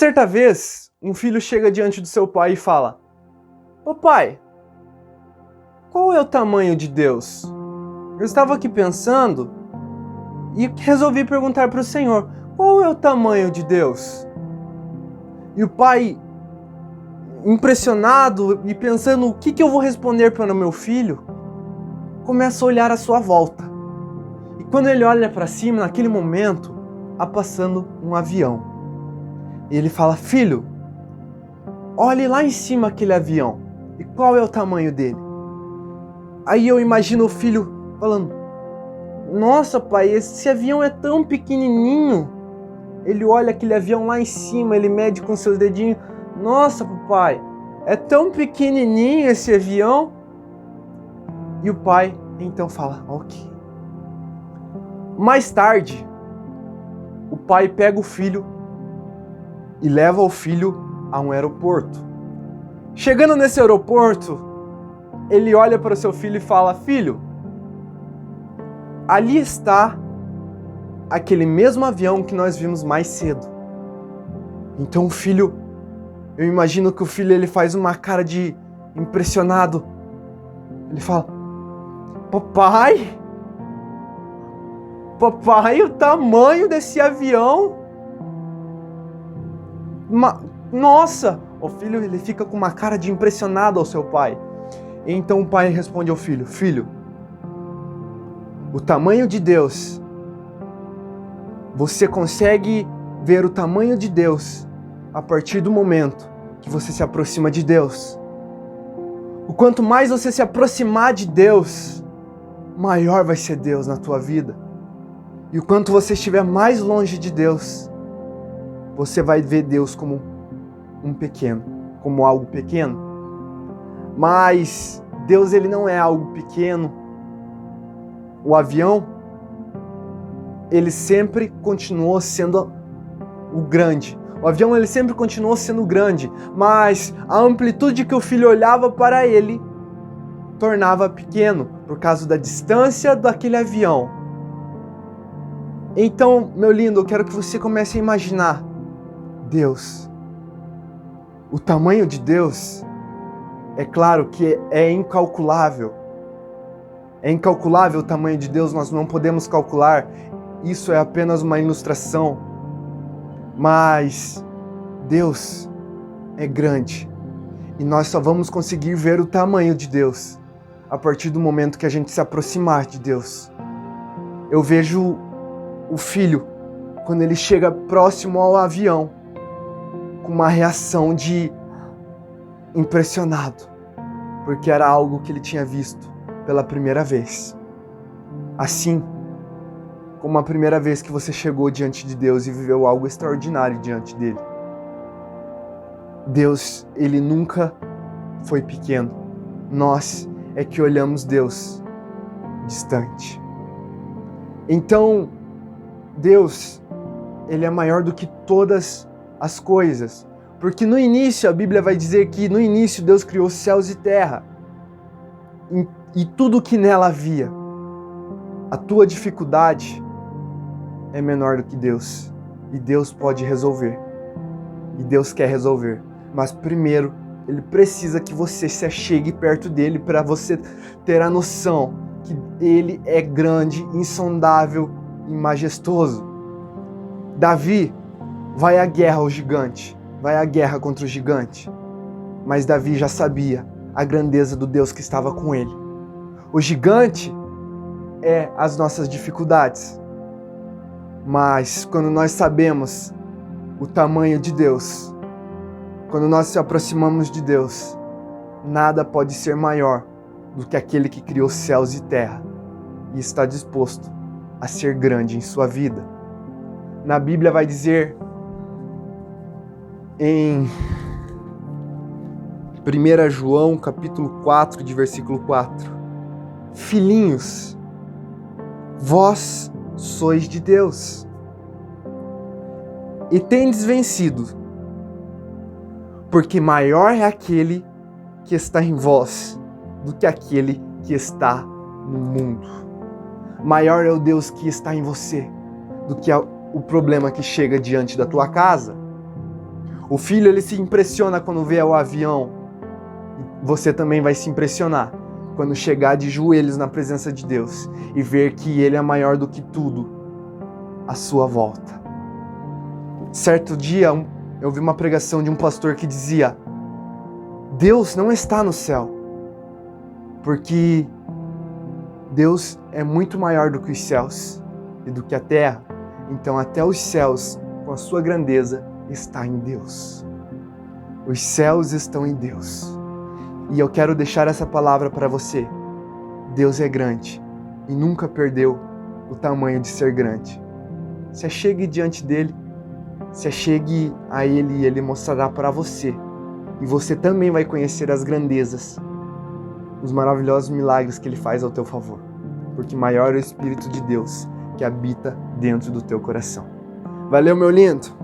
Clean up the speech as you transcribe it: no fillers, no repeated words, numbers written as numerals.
certa vez, um filho chega diante do seu pai e fala: "Ô pai, qual é o tamanho de Deus? Eu estava aqui pensando e resolvi perguntar para o Senhor, qual é o tamanho de Deus?" E o pai, impressionado e pensando o que eu vou responder para o meu filho, começa a olhar à sua volta. E quando ele olha para cima, naquele momento, há passando um avião. E ele fala: "Filho, olhe lá em cima aquele avião. E qual é o tamanho dele?" Aí eu imagino o filho falando: "Nossa, pai, esse avião é tão pequenininho." Ele olha aquele avião lá em cima, ele mede com seus dedinhos. "Nossa, papai, é tão pequenininho esse avião." E o pai então fala: "Ok." Mais tarde, o pai pega o filho e leva o filho a um aeroporto. Chegando nesse aeroporto, ele olha para o seu filho e fala: "Filho, ali está aquele mesmo avião que nós vimos mais cedo." Então o filho, eu imagino que o filho ele faz uma cara de impressionado. Ele fala: Papai, o tamanho desse avião? Nossa!" O filho ele fica com uma cara de impressionado ao seu pai. Então o pai responde ao filho: "Filho, o tamanho de Deus, você consegue ver o tamanho de Deus a partir do momento que você se aproxima de Deus. O quanto mais você se aproximar de Deus, maior vai ser Deus na tua vida. E o quanto você estiver mais longe de Deus, você vai ver Deus como um pequeno, como algo pequeno. Mas Deus ele não é algo pequeno. O avião, ele sempre continuou sendo o grande. O avião ele sempre continuou sendo grande, mas a amplitude que o filho olhava para ele tornava pequeno por causa da distância daquele avião. Então, meu lindo, eu quero que você comece a imaginar Deus. O tamanho de Deus, é claro que é incalculável. É incalculável o tamanho de Deus, nós não podemos calcular. Isso é apenas uma ilustração. Mas Deus é grande. E nós só vamos conseguir ver o tamanho de Deus a partir do momento que a gente se aproximar de Deus. Eu vejo o filho, quando ele chega próximo ao avião, com uma reação de impressionado, porque era algo que ele tinha visto pela primeira vez. Assim como a primeira vez que você chegou diante de Deus e viveu algo extraordinário diante dele. Deus, ele nunca foi pequeno. Nós é que olhamos Deus distante. Então, Deus, ele é maior do que todas as coisas. Porque no início, a Bíblia vai dizer que no início Deus criou céus e terra. E tudo que nela havia. A tua dificuldade é menor do que Deus. E Deus pode resolver. E Deus quer resolver. Mas primeiro, Ele precisa que você se achegue perto dele para você ter a noção que Ele é grande, insondável e majestoso. Davi vai à guerra ao gigante. Vai à guerra contra o gigante. Mas Davi já sabia a grandeza do Deus que estava com ele. O gigante é as nossas dificuldades. Mas quando nós sabemos o tamanho de Deus, quando nós se aproximamos de Deus, nada pode ser maior do que aquele que criou céus e terra e está disposto a ser grande em sua vida. Na Bíblia vai dizer em 1 João capítulo 4, de versículo 4: Filhinhos, vós sois de Deus e tendes vencido, porque maior é aquele que está em vós do que aquele que está no mundo. Maior é o Deus que está em você do que o problema que chega diante da tua casa. O filho, ele se impressiona quando vê o avião. Você também vai se impressionar quando chegar de joelhos na presença de Deus e ver que Ele é maior do que tudo à sua volta. Certo dia, eu vi uma pregação de um pastor que dizia: Deus não está no céu, porque Deus é muito maior do que os céus e do que a terra. Então até os céus, com a sua grandeza, está em Deus. Os céus estão em Deus. E eu quero deixar essa palavra para você. Deus é grande e nunca perdeu o tamanho de ser grande. Se achegue diante dele, se achegue a ele e ele mostrará para você. E você também vai conhecer as grandezas, os maravilhosos milagres que ele faz ao teu favor. Porque maior é o Espírito de Deus que habita dentro do teu coração. Valeu, meu lindo!